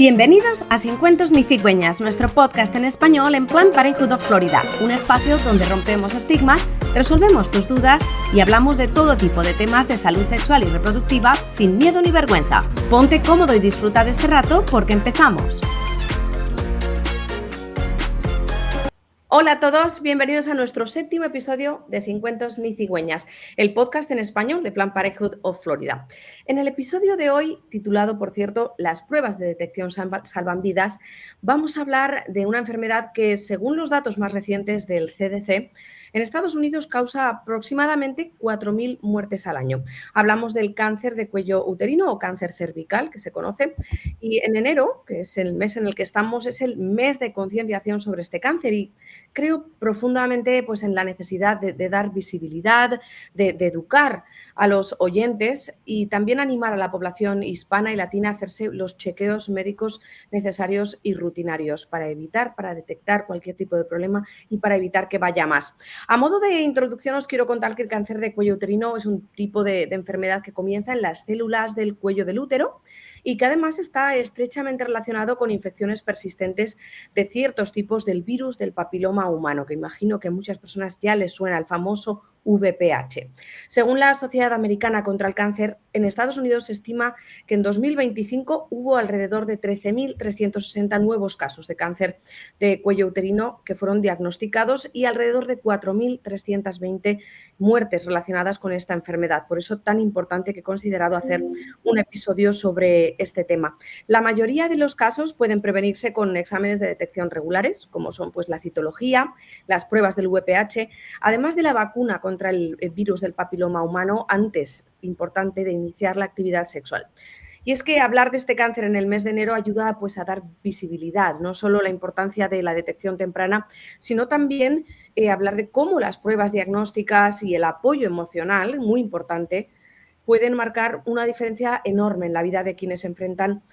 Bienvenidos a Sin Cuentos ni Cigüeñas, nuestro podcast en español en Planned Parenthood of Florida, un espacio donde rompemos estigmas, resolvemos tus dudas y hablamos de todo tipo de temas de salud sexual y reproductiva sin miedo ni vergüenza. Ponte cómodo y disfruta de este rato porque empezamos. Hola a todos, bienvenidos a nuestro séptimo episodio de Sin Cuentos ni Cigüeñas, el podcast en español de Planned Parenthood of Florida. En el episodio de hoy, titulado, por cierto, Las pruebas de detección salvan vidas, vamos a hablar de una enfermedad que, según los datos más recientes del CDC, en Estados Unidos causa aproximadamente 4.000 muertes al año. Hablamos del cáncer de cuello uterino o cáncer cervical, que se conoce, y en enero, que es el mes en el que estamos, es el mes de concienciación sobre este cáncer y creo profundamente pues, en la necesidad de dar visibilidad, de educar a los oyentes y también animar a la población hispana y latina a hacerse los chequeos médicos necesarios y rutinarios para detectar cualquier tipo de problema y para evitar que vaya más. A modo de introducción os quiero contar que el cáncer de cuello uterino es un tipo de enfermedad que comienza en las células del cuello del útero y que además está estrechamente relacionado con infecciones persistentes de ciertos tipos del virus del papiloma humano, que imagino que a muchas personas ya les suena el famoso VPH. Según la Sociedad Americana contra el Cáncer, en Estados Unidos se estima que en 2025 hubo alrededor de 13.360 nuevos casos de cáncer de cuello uterino que fueron diagnosticados y alrededor de 4.320 muertes relacionadas con esta enfermedad. Por eso tan importante que he considerado hacer un episodio sobre este tema. La mayoría de los casos pueden prevenirse con exámenes de detección regulares, como son pues, la citología, las pruebas del VPH, además de la vacuna contra el virus del papiloma humano antes, importante, de iniciar la actividad sexual. Y es que hablar de este cáncer en el mes de enero ayuda pues, a dar visibilidad, no solo la importancia de la detección temprana, sino también hablar de cómo las pruebas diagnósticas y el apoyo emocional, muy importante, pueden marcar una diferencia enorme en la vida de quienes enfrentan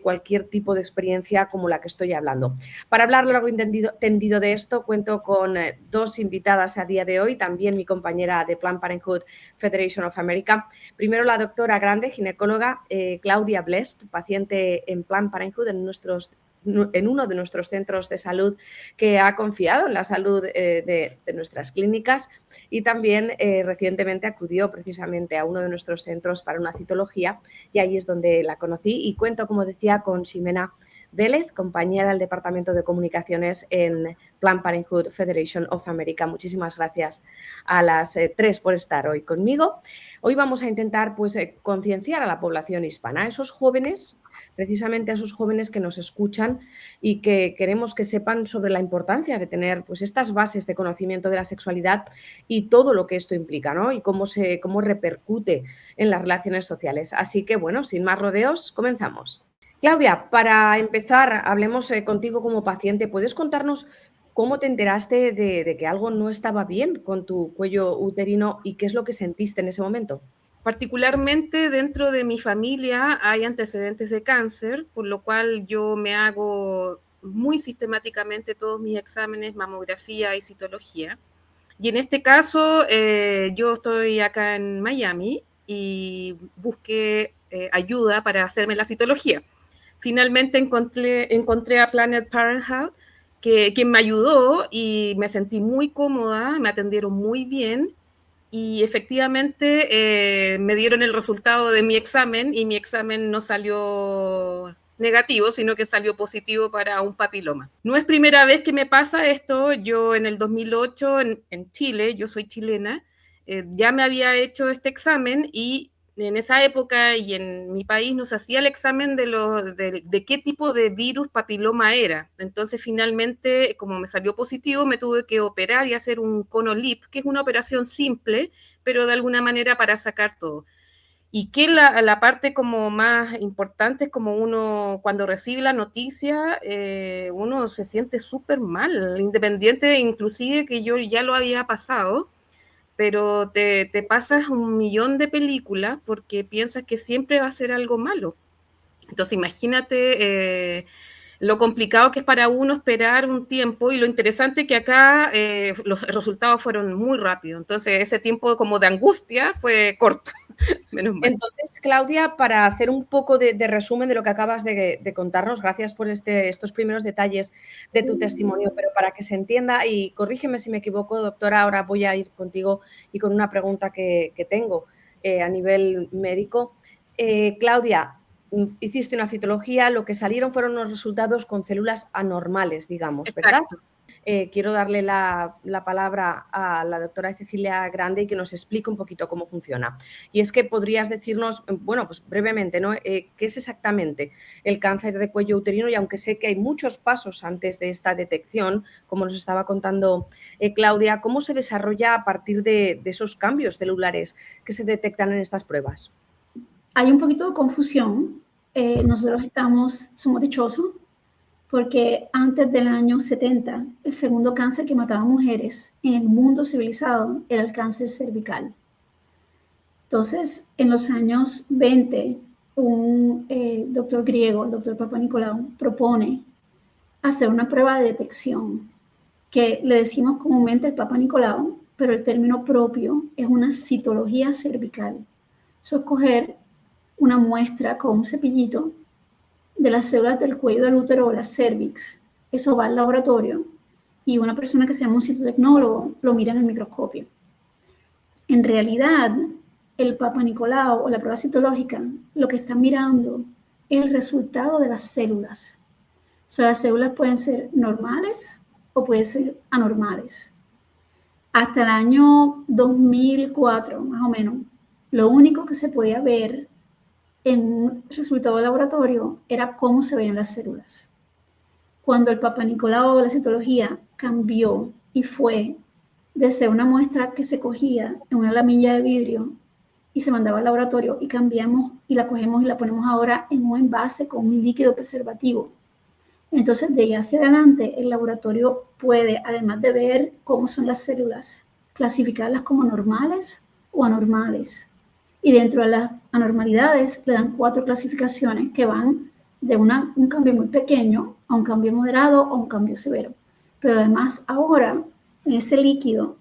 cualquier tipo de experiencia como la que estoy hablando. Para hablar largo y tendido de esto, cuento con dos invitadas a día de hoy, también mi compañera de Planned Parenthood Federation of America. Primero la doctora grande, ginecóloga Claudia Blest, paciente en Planned Parenthood en uno de nuestros centros de salud que ha confiado en la salud de nuestras clínicas y también recientemente acudió precisamente a uno de nuestros centros para una citología y ahí es donde la conocí y cuento, como decía, con Ximena Vélez, compañera del Departamento de Comunicaciones en Planned Parenthood Federation of America. Muchísimas gracias a las tres por estar hoy conmigo. Hoy vamos a intentar pues, concienciar a la población hispana, a esos jóvenes, precisamente a esos jóvenes que nos escuchan y que queremos que sepan sobre la importancia de tener pues, estas bases de conocimiento de la sexualidad y todo lo que esto implica, ¿no? Y cómo repercute en las relaciones sociales. Así que, bueno, sin más rodeos, comenzamos. Claudia, para empezar, hablemos contigo como paciente. ¿Puedes contarnos cómo te enteraste de que algo no estaba bien con tu cuello uterino y qué es lo que sentiste en ese momento? Particularmente dentro de mi familia hay antecedentes de cáncer, por lo cual yo me hago muy sistemáticamente todos mis exámenes, mamografía y citología. Y en este caso yo estoy acá en Miami y busqué ayuda para hacerme la citología. Finalmente encontré a Planned Parenthood, quien me ayudó y me sentí muy cómoda, me atendieron muy bien y efectivamente me dieron el resultado de mi examen y mi examen no salió negativo, sino que salió positivo para un papiloma. No es primera vez que me pasa esto. Yo en el 2008 en Chile, yo soy chilena, ya me había hecho este examen y en esa época y en mi país nos hacía el examen de qué tipo de virus papiloma era. Entonces finalmente, como me salió positivo, me tuve que operar y hacer un ConoLip, que es una operación simple, pero de alguna manera para sacar todo. Y que la parte como más importante es como uno cuando recibe la noticia, uno se siente súper mal, independiente inclusive que yo ya lo había pasado, pero te pasas un millón de películas porque piensas que siempre va a ser algo malo. Entonces imagínate lo complicado que es para uno esperar un tiempo y lo interesante que acá los resultados fueron muy rápidos. Entonces ese tiempo como de angustia fue corto. Menos mal. Entonces, Claudia, para hacer un poco de resumen de lo que acabas de contarnos, gracias por estos primeros detalles de tu testimonio, pero para que se entienda, y corrígeme si me equivoco, doctora, ahora voy a ir contigo y con una pregunta que tengo a nivel médico. Claudia, hiciste una citología, lo que salieron fueron unos resultados con células anormales, digamos, ¿verdad? Exacto. Quiero darle la palabra a la doctora Cecilia Grande y que nos explique un poquito cómo funciona. Y es que podrías decirnos, bueno, pues brevemente, ¿no? ¿Qué es exactamente el cáncer de cuello uterino? Y aunque sé que hay muchos pasos antes de esta detección, como nos estaba contando Claudia, ¿cómo se desarrolla a partir de esos cambios celulares que se detectan en estas pruebas? Hay un poquito de confusión. Nosotros somos dichosos porque antes del año 70, el segundo cáncer que mataba a mujeres en el mundo civilizado era el cáncer cervical. Entonces, en los años 20, un doctor griego, el doctor Papanikolaou, propone hacer una prueba de detección que le decimos comúnmente el Papanikolaou, pero el término propio es una citología cervical. Eso es coger una muestra con un cepillito de las células del cuello del útero o la cervix. Eso va al laboratorio y una persona que se llama un citotecnólogo lo mira en el microscopio. En realidad, el Papanikolaou o la prueba citológica lo que está mirando es el resultado de las células. O sea, las células pueden ser normales o pueden ser anormales. Hasta el año 2004, más o menos, lo único que se podía ver en un resultado de laboratorio era cómo se veían las células. Cuando el Papanikolaou de la citología cambió y fue de ser una muestra que se cogía en una lamilla de vidrio y se mandaba al laboratorio y cambiamos y la cogemos y la ponemos ahora en un envase con un líquido preservativo. Entonces, de ahí hacia adelante, el laboratorio puede, además de ver cómo son las células, clasificarlas como normales o anormales. Y dentro de las anormalidades le dan 4 clasificaciones que van de un cambio muy pequeño a un cambio moderado o un cambio severo. Pero además ahora, en ese líquido,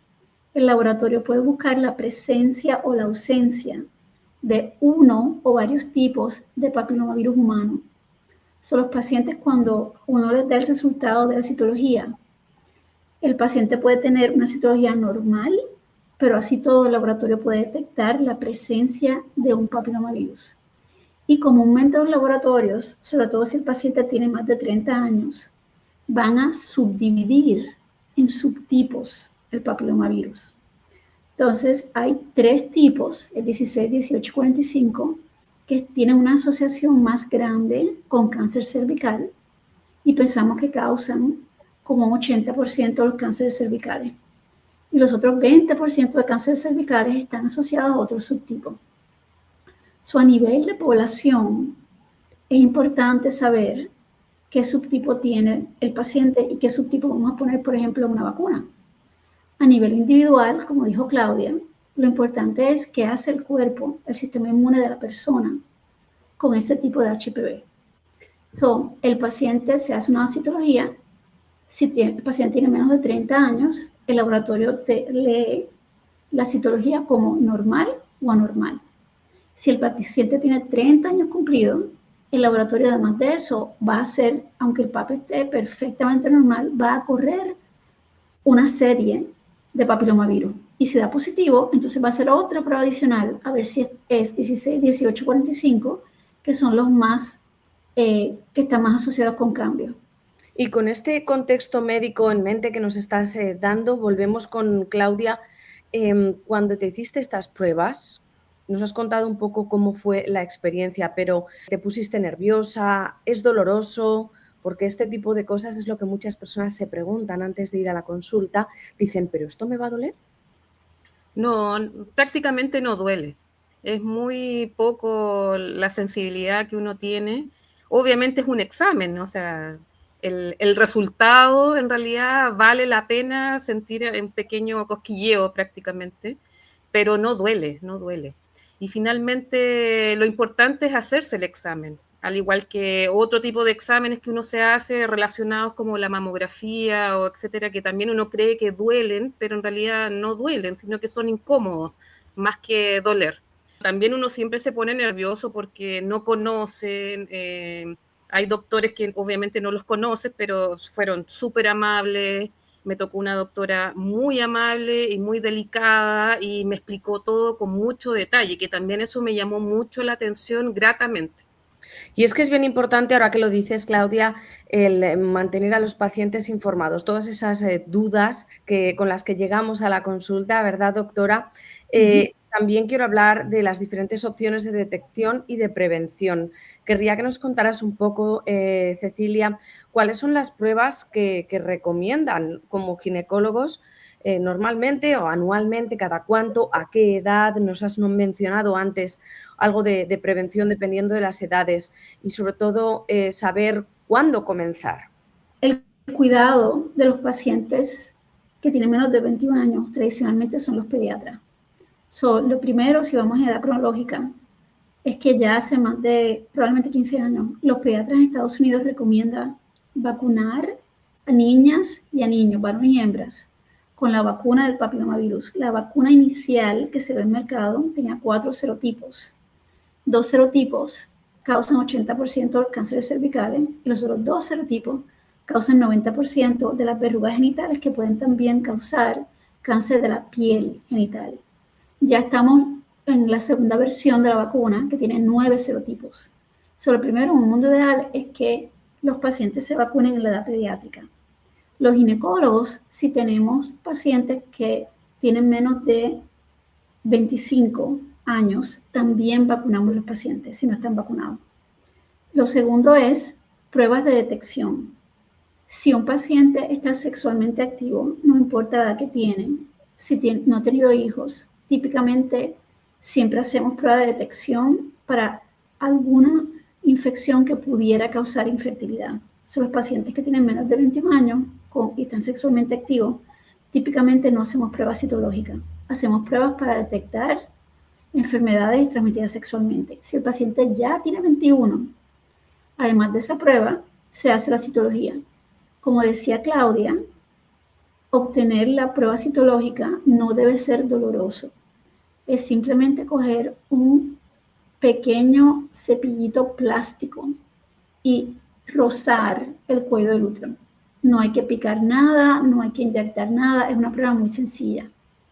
el laboratorio puede buscar la presencia o la ausencia de uno o varios tipos de papillomavirus humano. Son los pacientes cuando uno les da el resultado de la citología, el paciente puede tener una citología normal, pero así todo el laboratorio puede detectar la presencia de un papillomavirus. Y comúnmente los laboratorios, sobre todo si el paciente tiene más de 30 años, van a subdividir en subtipos el papillomavirus. Entonces, hay 3 tipos, el 16, 18 y 45, que tienen una asociación más grande con cáncer cervical y pensamos que causan como un 80% de los cánceres cervicales. Y los otros 20% de cánceres cervicales están asociados a otros subtipos. A nivel de población, es importante saber qué subtipo tiene el paciente y qué subtipo vamos a poner, por ejemplo, en una vacuna. A nivel individual, como dijo Claudia, lo importante es qué hace el cuerpo, el sistema inmune de la persona con ese tipo de HPV. El paciente se hace una citología. Si el paciente tiene menos de 30 años, el laboratorio te lee la citología como normal o anormal. Si el paciente tiene 30 años cumplidos, el laboratorio, además de eso, va a hacer, aunque el PAP esté perfectamente normal, va a correr una serie de papillomavirus. Y si da positivo, entonces va a hacer otra prueba adicional, a ver si es 16, 18, 45, que son los más, que están más asociados con cambios. Y con este contexto médico en mente que nos estás dando, volvemos con Claudia. Cuando te hiciste estas pruebas, nos has contado un poco cómo fue la experiencia, pero ¿te pusiste nerviosa? ¿Es doloroso? Porque este tipo de cosas es lo que muchas personas se preguntan antes de ir a la consulta. Dicen, ¿pero esto me va a doler? No, prácticamente no duele. Es muy poco la sensibilidad que uno tiene. Obviamente es un examen, o sea, el resultado en realidad vale la pena sentir un pequeño cosquilleo prácticamente, pero no duele, no duele. Y finalmente lo importante es hacerse el examen, al igual que otro tipo de exámenes que uno se hace relacionados como la mamografía o etcétera, que también uno cree que duelen, pero en realidad no duelen, sino que son incómodos más que doler. También uno siempre se pone nervioso porque no conocen, hay doctores que obviamente no los conoces, pero fueron súper amables. Me tocó una doctora muy amable y muy delicada y me explicó todo con mucho detalle, que también eso me llamó mucho la atención gratamente. Y es que es bien importante, ahora que lo dices, Claudia, el mantener a los pacientes informados. Todas esas dudas con las que llegamos a la consulta, ¿verdad, doctora? También quiero hablar de las diferentes opciones de detección y de prevención. Querría que nos contaras un poco, Cecilia, cuáles son las pruebas que recomiendan como ginecólogos normalmente o anualmente, cada cuánto, a qué edad. Nos has mencionado antes algo de prevención dependiendo de las edades y sobre todo saber cuándo comenzar. El cuidado de los pacientes que tienen menos de 21 años tradicionalmente son los pediatras. Lo primero, si vamos a edad cronológica, es que ya hace más de probablemente 15 años, los pediatras en Estados Unidos recomiendan vacunar a niñas y a niños, varones y hembras, con la vacuna del papilomavirus. La vacuna inicial que se ve en el mercado tenía 4 serotipos. 2 serotipos causan 80% de los cánceres cervicales y los otros 2 serotipos causan 90% de las verrugas genitales que pueden también causar cáncer de la piel genital. Ya estamos en la segunda versión de la vacuna que tiene 9 serotipos. Lo primero, en un mundo ideal, es que los pacientes se vacunen en la edad pediátrica. Los ginecólogos, si tenemos pacientes que tienen menos de 25 años, también vacunamos a los pacientes si no están vacunados. Lo segundo es pruebas de detección. Si un paciente está sexualmente activo, no importa la edad que tiene, si no ha tenido hijos, típicamente siempre hacemos pruebas de detección para alguna infección que pudiera causar infertilidad. Son los pacientes que tienen menos de 21 años y están sexualmente activos. Típicamente no hacemos pruebas citológicas. Hacemos pruebas para detectar enfermedades transmitidas sexualmente. Si el paciente ya tiene 21, además de esa prueba, se hace la citología. Como decía Claudia, obtener la prueba citológica no debe ser doloroso. Es simplemente coger un pequeño cepillito plástico y rozar el cuello del útero. No hay que picar nada, no hay que inyectar nada, es una prueba muy sencilla.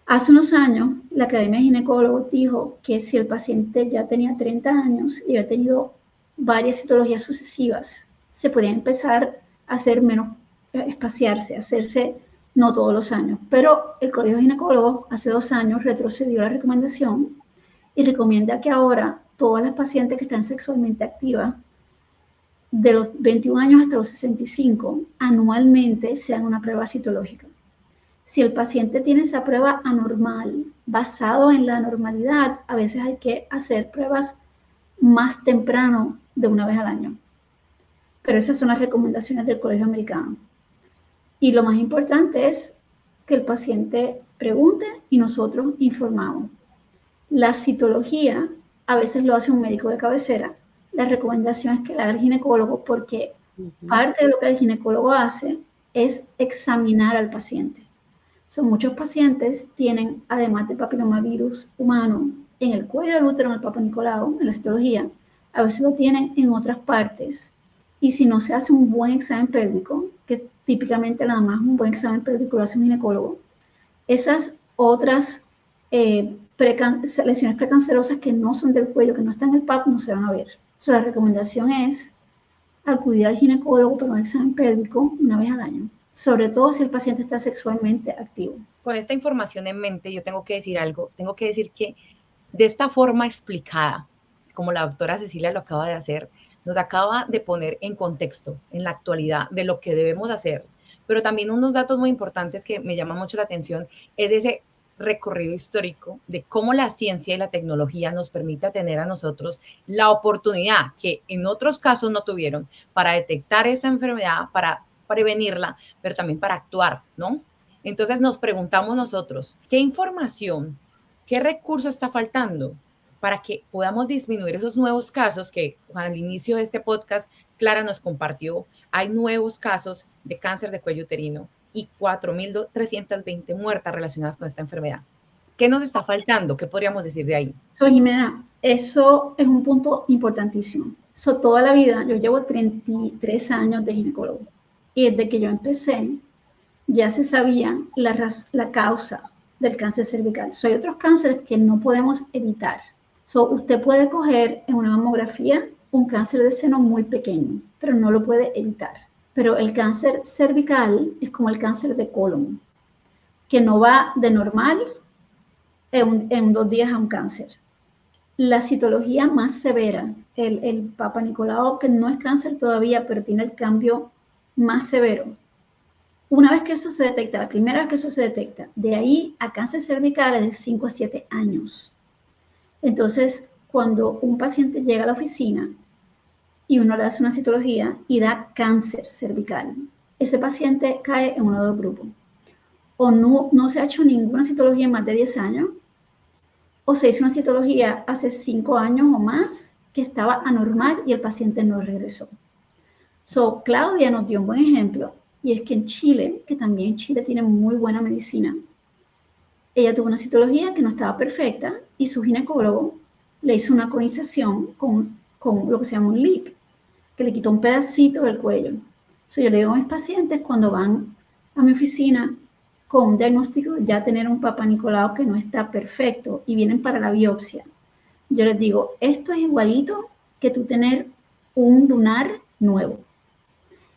Hace unos años, la Academia de Ginecólogos dijo que si el paciente ya tenía 30 años y había tenido varias citologías sucesivas, se podía empezar a hacer menos, espaciarse, hacerse no todos los años. Pero el Colegio de Ginecólogos hace 2 años retrocedió la recomendación y recomienda que ahora todas las pacientes que están sexualmente activas de los 21 años hasta los 65 anualmente se hagan una prueba citológica. Si el paciente tiene esa prueba anormal, basado en la normalidad, a veces hay que hacer pruebas más temprano de una vez al año. Pero esas son las recomendaciones del Colegio Americano. Y lo más importante es que el paciente pregunte y nosotros informamos. La citología a veces lo hace un médico de cabecera. La recomendación es que la haga el ginecólogo porque parte de lo que el ginecólogo hace es examinar al paciente. Muchos pacientes tienen, además de papilomavirus humano, en el cuello del útero, en el Papa Nicolau, en la citología, a veces lo tienen en otras partes. Y si no se hace un buen examen pélvico, que típicamente nada más un buen examen pélvico lo hace un ginecólogo, esas otras lesiones precancerosas que no son del cuello, que no están en el PAP, no se van a ver. La recomendación es acudir al ginecólogo para un examen pélvico una vez al año, sobre todo si el paciente está sexualmente activo. Con esta información en mente, yo tengo que decir algo. Tengo que decir que de esta forma explicada, como la doctora Cecilia lo acaba de hacer, nos acaba de poner en contexto, en la actualidad, de lo que debemos hacer. Pero también unos datos muy importantes que me llaman mucho la atención es ese recorrido histórico de cómo la ciencia y la tecnología nos permite tener a nosotros la oportunidad que en otros casos no tuvieron para detectar esta enfermedad, para prevenirla, pero también para actuar, ¿no? Entonces nos preguntamos nosotros, ¿qué información, qué recurso está faltando para que podamos disminuir esos nuevos casos que al inicio de este podcast Clara nos compartió? Hay nuevos casos de cáncer de cuello uterino y 4.320 muertas relacionadas con esta enfermedad. ¿Qué nos está faltando? ¿Qué podríamos decir de ahí? Jimena, eso es un punto importantísimo. Toda la vida, yo llevo 33 años de ginecólogo y desde que yo empecé ya se sabía la causa del cáncer cervical. Hay otros cánceres que no podemos evitar. Usted puede coger en una mamografía un cáncer de seno muy pequeño, pero no lo puede evitar. Pero el cáncer cervical es como el cáncer de colon, que no va de normal en 2 días a un cáncer. La citología más severa, el Papa Nicolau, que no es cáncer todavía, pero tiene el cambio más severo. Una vez que eso se detecta, la primera vez que eso se detecta, de ahí a cáncer cervical es de 5 a 7 años. Entonces, cuando un paciente llega a la oficina y uno le hace una citología y da cáncer cervical, ese paciente cae en uno de los grupos. O no se ha hecho ninguna citología en más de 10 años, o se hizo una citología hace 5 años o más que estaba anormal y el paciente no regresó. Claudia nos dio un buen ejemplo, y es que en Chile, que también Chile tiene muy buena medicina, ella tuvo una citología que no estaba perfecta y su ginecólogo le hizo una conización con lo que se llama un LIP, que le quitó un pedacito del cuello. Yo le digo a mis pacientes cuando van a mi oficina con un diagnóstico, ya tener un Papa Nicolau que no está perfecto y vienen para la biopsia, yo les digo, esto es igualito que tú tener un lunar nuevo.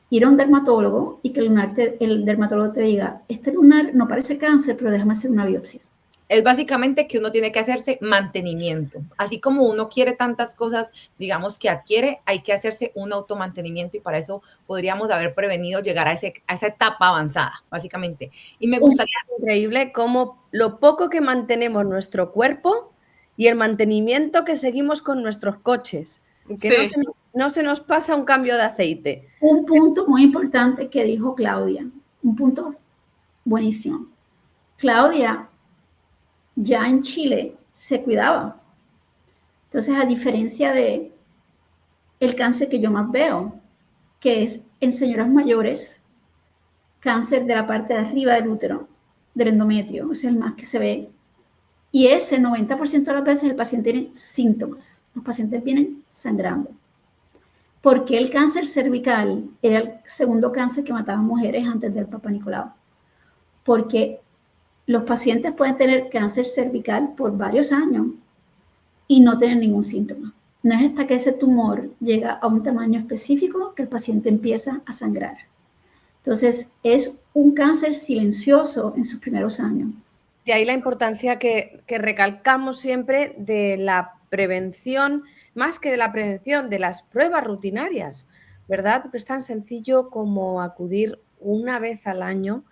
Ir a un dermatólogo y que el dermatólogo te diga, este lunar no parece cáncer, pero déjame hacer una biopsia. Es básicamente que uno tiene que hacerse mantenimiento. Así como uno quiere tantas cosas, digamos, que adquiere, hay que hacerse un automantenimiento y para eso podríamos haber prevenido llegar a esa etapa avanzada, básicamente. Y me gustaría... Es increíble cómo lo poco que mantenemos nuestro cuerpo y el mantenimiento que seguimos con nuestros coches. Que sí. no se nos pasa un cambio de aceite. Un punto muy importante que dijo Claudia, un punto buenísimo. Claudia ya en Chile se cuidaba. Entonces, a diferencia de el cáncer que yo más veo, que es en señoras mayores, cáncer de la parte de arriba del útero, del endometrio, es el más que se ve. Y ese 90% de las veces el paciente tiene síntomas. Los pacientes vienen sangrando. Porque el cáncer cervical era el segundo cáncer que mataba a mujeres antes del Papa Nicolau. Porque los pacientes pueden tener cáncer cervical por varios años y no tener ningún síntoma. No es hasta que ese tumor llega a un tamaño específico que el paciente empieza a sangrar. Entonces, es un cáncer silencioso en sus primeros años. Y ahí la importancia que recalcamos siempre de la prevención, más que de la prevención, de las pruebas rutinarias, ¿verdad? Porque es tan sencillo como acudir una vez al año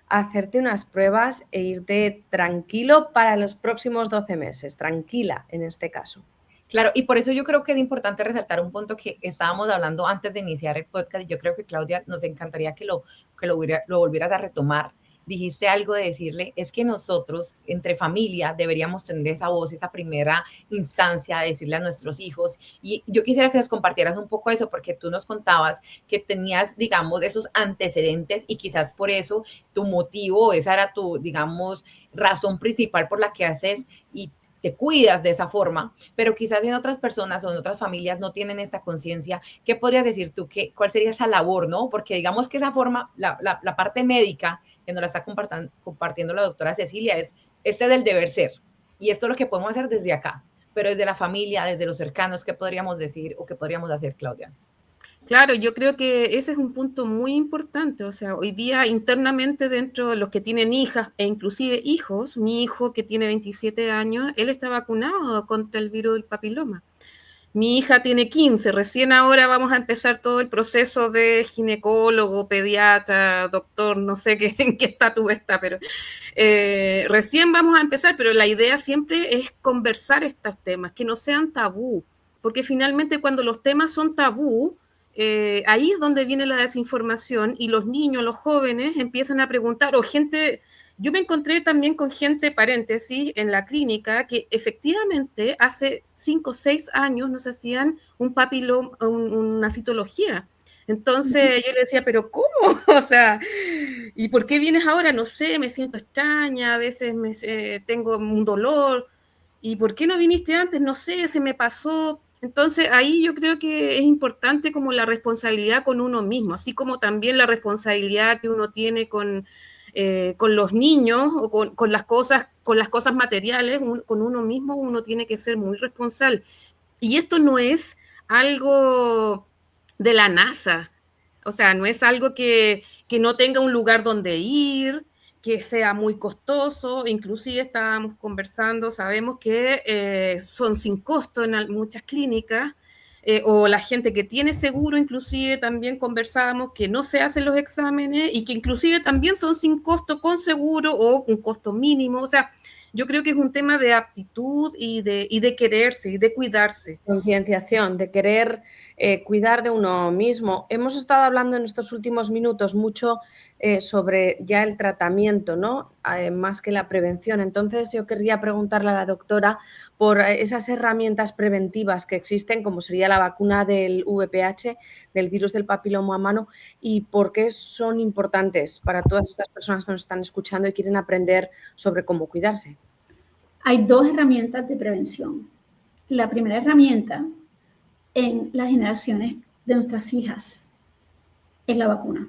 a hacerte unas pruebas e irte tranquilo para los próximos 12 meses, tranquila en este caso. Claro, y por eso yo creo que es importante resaltar un punto que estábamos hablando antes de iniciar el podcast y yo creo que Claudia nos encantaría que lo volvieras a retomar. Dijiste algo de decirle, es que nosotros entre familia deberíamos tener esa voz, esa primera instancia de decirle a nuestros hijos. Y yo quisiera que nos compartieras un poco eso, porque tú nos contabas que tenías, digamos, esos antecedentes y quizás por eso tu motivo, esa era tu, digamos, razón principal por la que haces y te cuidas de esa forma, pero quizás en otras personas o en otras familias no tienen esta conciencia. ¿Qué podrías decir tú? ¿Cuál sería esa labor, no? Porque digamos que esa forma, la parte médica que nos la está compartiendo la doctora Cecilia es del deber ser. Y esto es lo que podemos hacer desde acá, pero desde la familia, desde los cercanos, ¿qué podríamos decir o qué podríamos hacer, Claudia? Claro, yo creo que ese es un punto muy importante. O sea, hoy día internamente dentro de los que tienen hijas e inclusive hijos, mi hijo que tiene 27 años, él está vacunado contra el virus del papiloma. Mi hija tiene 15, recién ahora vamos a empezar todo el proceso de ginecólogo, pediatra, doctor, no sé en qué estatus está, pero recién vamos a empezar, pero la idea siempre es conversar estos temas, que no sean tabú, porque finalmente cuando los temas son tabú, ahí es donde viene la desinformación y los niños, los jóvenes empiezan a preguntar, o gente, yo me encontré también con gente, paréntesis, en la clínica que efectivamente hace 5 o 6 años nos hacían un papiloma, una citología, Entonces yo le decía, pero ¿cómo? O sea, ¿y por qué vienes ahora? No sé, me siento extraña, a veces tengo un dolor. ¿Y por qué no viniste antes? No sé, se me pasó. Entonces ahí yo creo que es importante como la responsabilidad con uno mismo, así como también la responsabilidad que uno tiene con los niños o con las cosas materiales, con uno mismo uno tiene que ser muy responsable. Y esto no es algo de la NASA, o sea, no es algo que no tenga un lugar donde ir, que sea muy costoso, inclusive estábamos conversando, sabemos que son sin costo en muchas clínicas, o la gente que tiene seguro, inclusive también conversábamos que no se hacen los exámenes y que inclusive también son sin costo con seguro o un costo mínimo, o sea, yo creo que es un tema de aptitud y de quererse y de cuidarse. Concienciación, de querer cuidar de uno mismo. Hemos estado hablando en estos últimos minutos mucho sobre ya el tratamiento, ¿no? Más que la prevención. Entonces yo querría preguntarle a la doctora por esas herramientas preventivas que existen, como sería la vacuna del VPH, del virus del papiloma humano, y por qué son importantes para todas estas personas que nos están escuchando y quieren aprender sobre cómo cuidarse. Hay dos herramientas de prevención. La primera herramienta en las generaciones de nuestras hijas es la vacuna.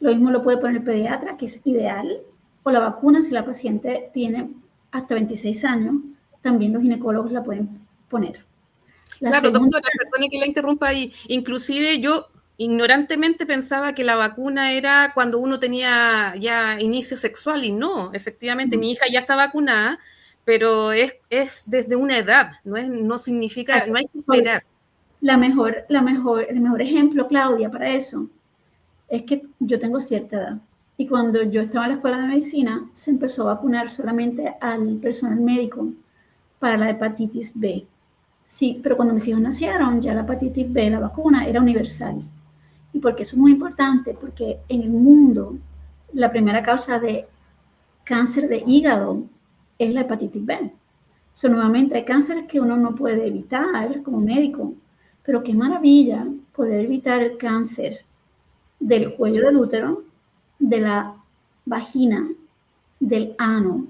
Lo mismo lo puede poner el pediatra, que es ideal, o la vacuna si la paciente tiene hasta 26 años, también los ginecólogos la pueden poner. Claro, doctora, perdone que la interrumpa ahí. Inclusive yo ignorantemente pensaba que la vacuna era cuando uno tenía ya inicio sexual y no, efectivamente, mi hija ya está vacunada, pero es desde una edad, no significa, exacto, no hay que esperar. El mejor ejemplo, Claudia, para eso es que yo tengo cierta edad y cuando yo estaba en la escuela de medicina se empezó a vacunar solamente al personal médico para la hepatitis B. Sí, pero cuando mis hijos nacieron ya la hepatitis B, la vacuna, era universal. ¿Y por qué eso es muy importante? Porque en el mundo la primera causa de cáncer de hígado es la hepatitis B. Nuevamente hay cánceres que uno no puede evitar como médico, pero qué maravilla poder evitar el cáncer del cuello del útero, de la vagina, del ano.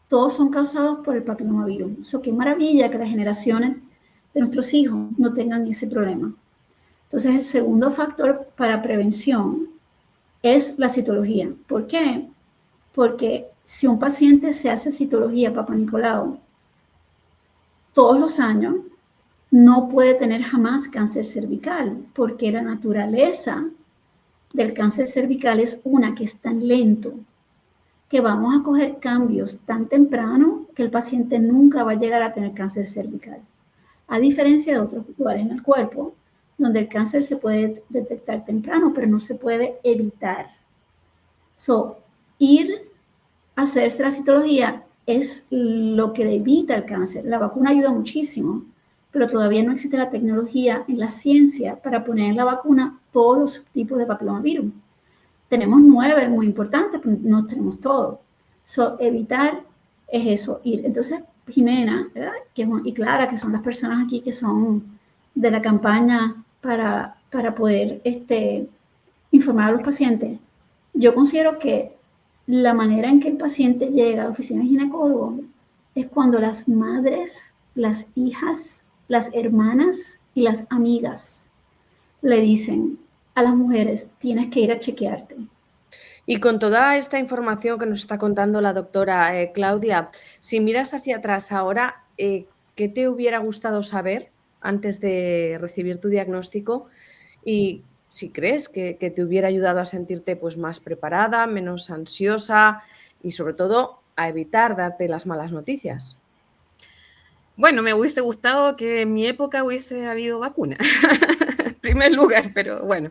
Todos son causados por el papilomavirus. Qué maravilla que las generaciones de nuestros hijos no tengan ese problema. Entonces, el segundo factor para prevención es la citología. ¿Por qué? Porque si un paciente se hace citología Papa Nicolau todos los años, no puede tener jamás cáncer cervical, porque la naturaleza del cáncer cervical es una que es tan lento que vamos a coger cambios tan temprano que el paciente nunca va a llegar a tener cáncer cervical. A diferencia de otros lugares en el cuerpo, donde el cáncer se puede detectar temprano, pero no se puede evitar. Ir a hacerse la citología es lo que evita el cáncer. La vacuna ayuda muchísimo, pero todavía no existe la tecnología en la ciencia para poner en la vacuna todos los subtipos de papilomavirus. Tenemos 9 muy importantes, pero no tenemos todo. Evitar es eso, ir. Entonces, Jimena, ¿verdad? Y Clara, que son las personas aquí que son de la campaña para poder informar a los pacientes. Yo considero que la manera en que el paciente llega a la oficina de ginecólogo es cuando las madres, las hijas, las hermanas y las amigas le dicen a las mujeres, tienes que ir a chequearte. Y con toda esta información que nos está contando la doctora Claudia, si miras hacia atrás ahora, ¿qué te hubiera gustado saber antes de recibir tu diagnóstico? Y si crees que te hubiera ayudado a sentirte pues, más preparada, menos ansiosa y sobre todo a evitar darte las malas noticias. Bueno, me hubiese gustado que en mi época hubiese habido vacuna, en primer lugar, pero bueno.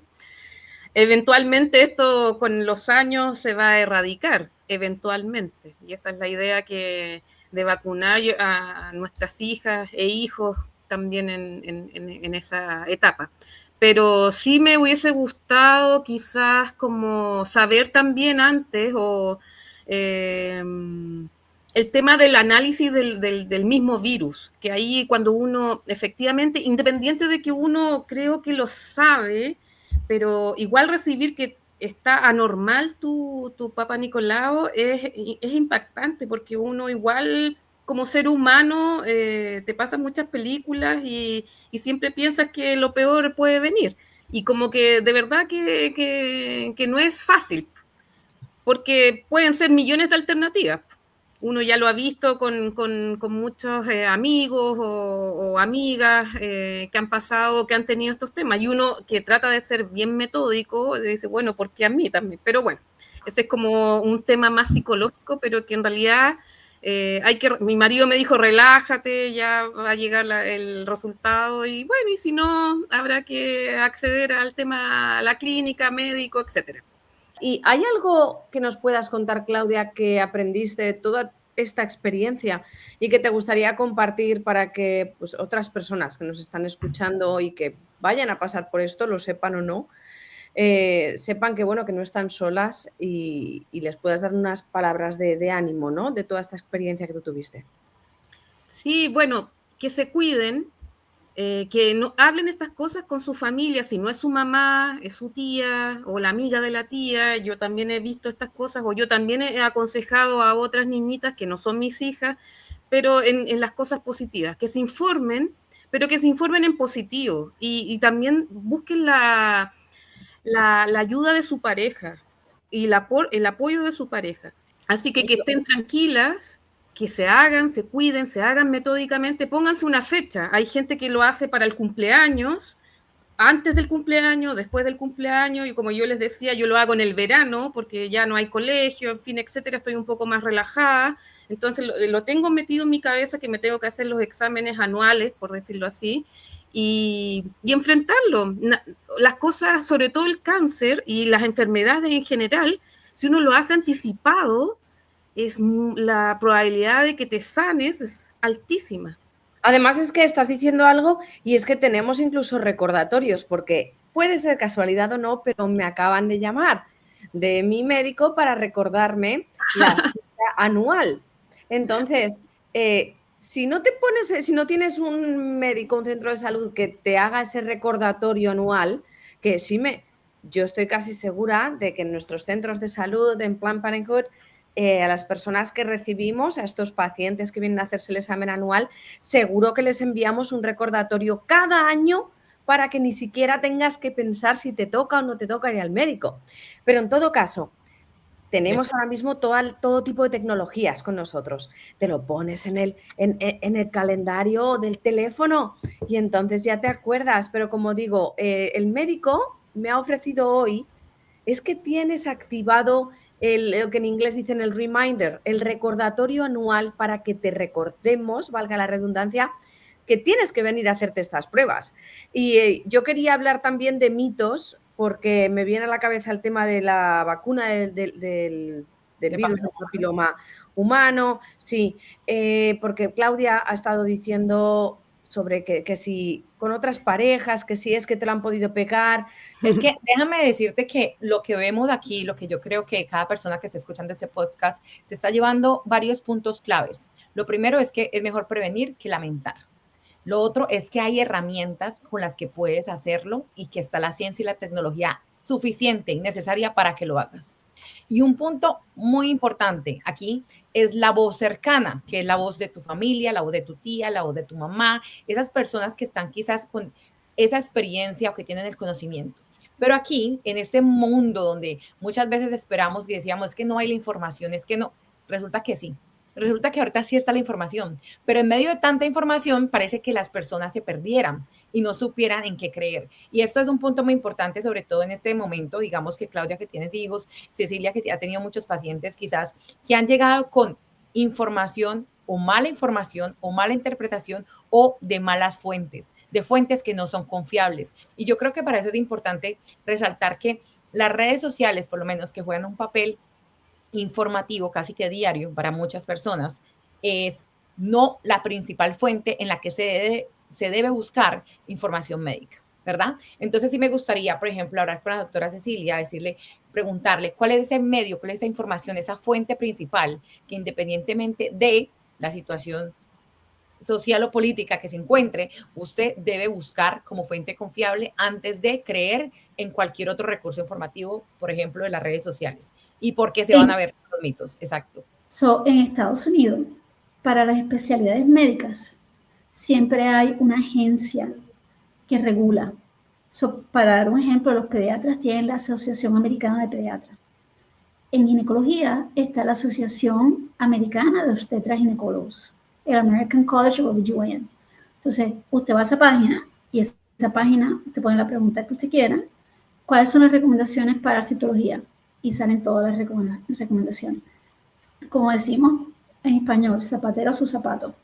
Eventualmente esto con los años se va a erradicar, eventualmente. Y esa es la idea de vacunar a nuestras hijas e hijos también en esa etapa. Pero sí me hubiese gustado quizás como saber también antes o el tema del análisis del mismo virus, que ahí cuando uno efectivamente, independiente de que uno creo que lo sabe, pero igual recibir que está anormal tu Papa Nicolau es impactante, porque uno igual como ser humano te pasan muchas películas y siempre piensas que lo peor puede venir, y como que de verdad que no es fácil, porque pueden ser millones de alternativas. Uno ya lo ha visto con muchos amigos o amigas que han pasado, que han tenido estos temas, y uno que trata de ser bien metódico dice, bueno, ¿por qué a mí también? Pero bueno, ese es como un tema más psicológico, pero que en realidad mi marido me dijo, relájate, ya va a llegar el resultado, y bueno, y si no, habrá que acceder al tema, a la clínica, médico, etcétera. ¿Y hay algo que nos puedas contar, Claudia, que aprendiste de toda esta experiencia y que te gustaría compartir para que pues, otras personas que nos están escuchando y que vayan a pasar por esto, lo sepan o no, sepan que, bueno, que no están solas y les puedas dar unas palabras de ánimo, ¿no? De toda esta experiencia que tú tuviste. Sí, bueno, que se cuiden, que no hablen estas cosas con su familia, si no es su mamá, es su tía o la amiga de la tía. Yo también he visto estas cosas, o yo también he aconsejado a otras niñitas que no son mis hijas, pero en las cosas positivas, que se informen, pero que se informen en positivo, y también busquen la ayuda de su pareja y el apoyo de su pareja. Así que estén tranquilas, que se cuiden, se hagan metódicamente, pónganse una fecha. Hay gente que lo hace para el cumpleaños, antes del cumpleaños, después del cumpleaños, y como yo les decía, yo lo hago en el verano porque ya no hay colegio, en fin, etcétera, estoy un poco más relajada, entonces lo tengo metido en mi cabeza que me tengo que hacer los exámenes anuales, por decirlo así, y enfrentarlo. Las cosas, sobre todo el cáncer y las enfermedades en general, si uno lo hace anticipado, la probabilidad de que te sanes es altísima. Además es que estás diciendo algo y es que tenemos incluso recordatorios, porque puede ser casualidad o no, pero me acaban de llamar de mi médico para recordarme la cita anual. Entonces, si no tienes un médico, un centro de salud que te haga ese recordatorio anual, que yo estoy casi segura de que en nuestros centros de salud, en Planned Parenthood, a las personas que recibimos, a estos pacientes que vienen a hacerse el examen anual, seguro que les enviamos un recordatorio cada año para que ni siquiera tengas que pensar si te toca o no te toca ir al médico. Pero en todo caso, tenemos ahora mismo todo tipo de tecnologías con nosotros. Te lo pones en el calendario del teléfono y entonces ya te acuerdas. Pero como digo, el médico me ha ofrecido hoy, es que tienes activado lo que en inglés dicen el reminder, el recordatorio anual para que te recordemos, valga la redundancia, que tienes que venir a hacerte estas pruebas. Y yo quería hablar también de mitos, porque me viene a la cabeza el tema de la vacuna del virus del papiloma humano. Sí, porque Claudia ha estado diciendo sobre que si con otras parejas, que si es que te lo han podido pegar. Es que déjame decirte que lo que vemos aquí, lo que yo creo que cada persona que está escuchando este podcast se está llevando varios puntos claves. Lo primero es que es mejor prevenir que lamentar. Lo otro es que hay herramientas con las que puedes hacerlo y que está la ciencia y la tecnología suficiente y necesaria para que lo hagas. Y un punto muy importante aquí es la voz cercana, que es la voz de tu familia, la voz de tu tía, la voz de tu mamá, esas personas que están quizás con esa experiencia o que tienen el conocimiento. Pero aquí, en este mundo donde muchas veces esperamos y decíamos, es que no hay la información, es que no, resulta que sí. Resulta que ahorita sí está la información, pero en medio de tanta información parece que las personas se perdieran y no supieran en qué creer. Y esto es un punto muy importante, sobre todo en este momento, digamos que Claudia, que tienes hijos, Cecilia, que ha tenido muchos pacientes quizás que han llegado con información o mala interpretación o de malas fuentes, de fuentes que no son confiables. Y yo creo que para eso es importante resaltar que las redes sociales, por lo menos, que juegan un papel informativo casi que diario para muchas personas, es no la principal fuente en la que se debe buscar información médica, ¿verdad? Entonces sí me gustaría, por ejemplo, hablar con la doctora Cecilia, preguntarle cuál es ese medio, cuál es esa información, esa fuente principal que independientemente de la situación social o política que se encuentre, usted debe buscar como fuente confiable antes de creer en cualquier otro recurso informativo, por ejemplo, de las redes sociales. ¿Y por qué se van a ver los mitos? Exacto. En Estados Unidos, para las especialidades médicas, siempre hay una agencia que regula. Para dar un ejemplo, los pediatras tienen la Asociación Americana de Pediatras. En ginecología está la Asociación Americana de Obstetras Ginecólogos, el American College of OBGYN. Entonces, usted va a esa página y esa página, usted pone la pregunta que usted quiera, ¿cuáles son las recomendaciones para citología? Y salen todas las recomendaciones. Como decimos en español, zapatero a su zapato.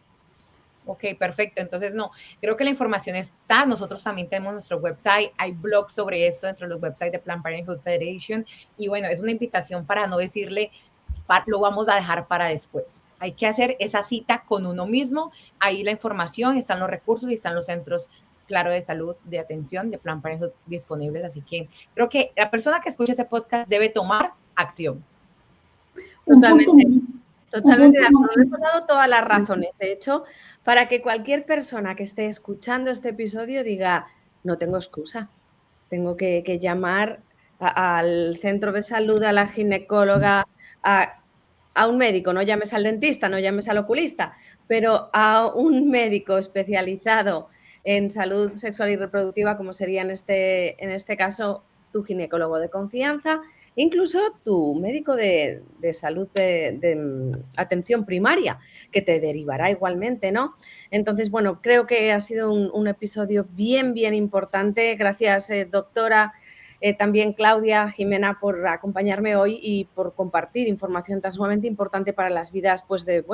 Ok, perfecto. Entonces, no, creo que la información está. Nosotros también tenemos nuestro website. Hay blogs sobre esto dentro de los websites de Planned Parenthood Federation. Y bueno, es una invitación para no decirle, lo vamos a dejar para después. Hay que hacer esa cita con uno mismo. Ahí la información, están los recursos y están los centros, claro, de salud, de atención, de Planned Parenthood disponibles. Así que creo que la persona que escucha ese podcast debe tomar acción. Totalmente de acuerdo. Le hemos dado todas las razones, de hecho, para que cualquier persona que esté escuchando este episodio diga, no tengo excusa, tengo que llamar al centro de salud, a la ginecóloga, a un médico, no llames al dentista, no llames al oculista, pero a un médico especializado en salud sexual y reproductiva, como sería en este caso tu ginecólogo de confianza, incluso tu médico de salud de atención primaria, que te derivará igualmente, ¿no? Entonces, bueno, creo que ha sido un episodio bien, bien importante. Gracias, doctora. También Claudia, Jimena, por acompañarme hoy y por compartir información tan sumamente importante para las vidas pues de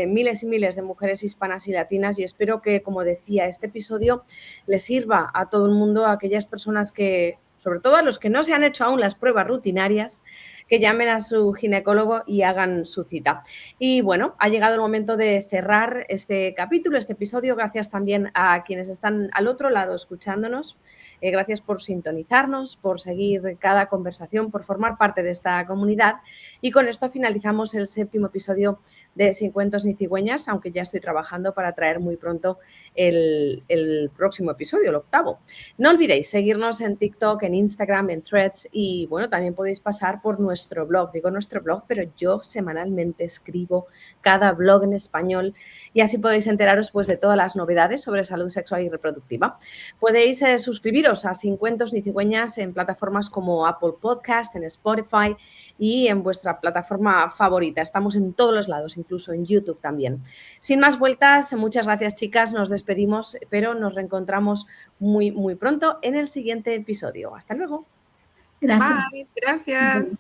miles y miles de mujeres hispanas y latinas, y espero que, como decía, este episodio les sirva a todo el mundo, a aquellas personas que, sobre todo a los que no se han hecho aún las pruebas rutinarias, que llamen a su ginecólogo y hagan su cita. Y bueno, ha llegado el momento de cerrar este capítulo, este episodio. Gracias también a quienes están al otro lado escuchándonos. Gracias por sintonizarnos, por seguir cada conversación, por formar parte de esta comunidad. Y con esto finalizamos el 7º episodio de Sin Cuentos ni Cigüeñas, aunque ya estoy trabajando para traer muy pronto el próximo episodio, el 8º. No olvidéis seguirnos en TikTok, en Instagram, en Threads, y bueno, también podéis pasar por nuestro blog. Digo nuestro blog, pero yo semanalmente escribo cada blog en español y así podéis enteraros pues de todas las novedades sobre salud sexual y reproductiva. Podéis suscribiros a Sin Cuentos ni Cigüeñas en plataformas como Apple Podcast, en Spotify y en vuestra plataforma favorita. Estamos en todos los lados, incluso en YouTube también. Sin más vueltas, muchas gracias, chicas. Nos despedimos, pero nos reencontramos muy, muy pronto en el siguiente episodio. Hasta luego. Gracias. Bye, gracias.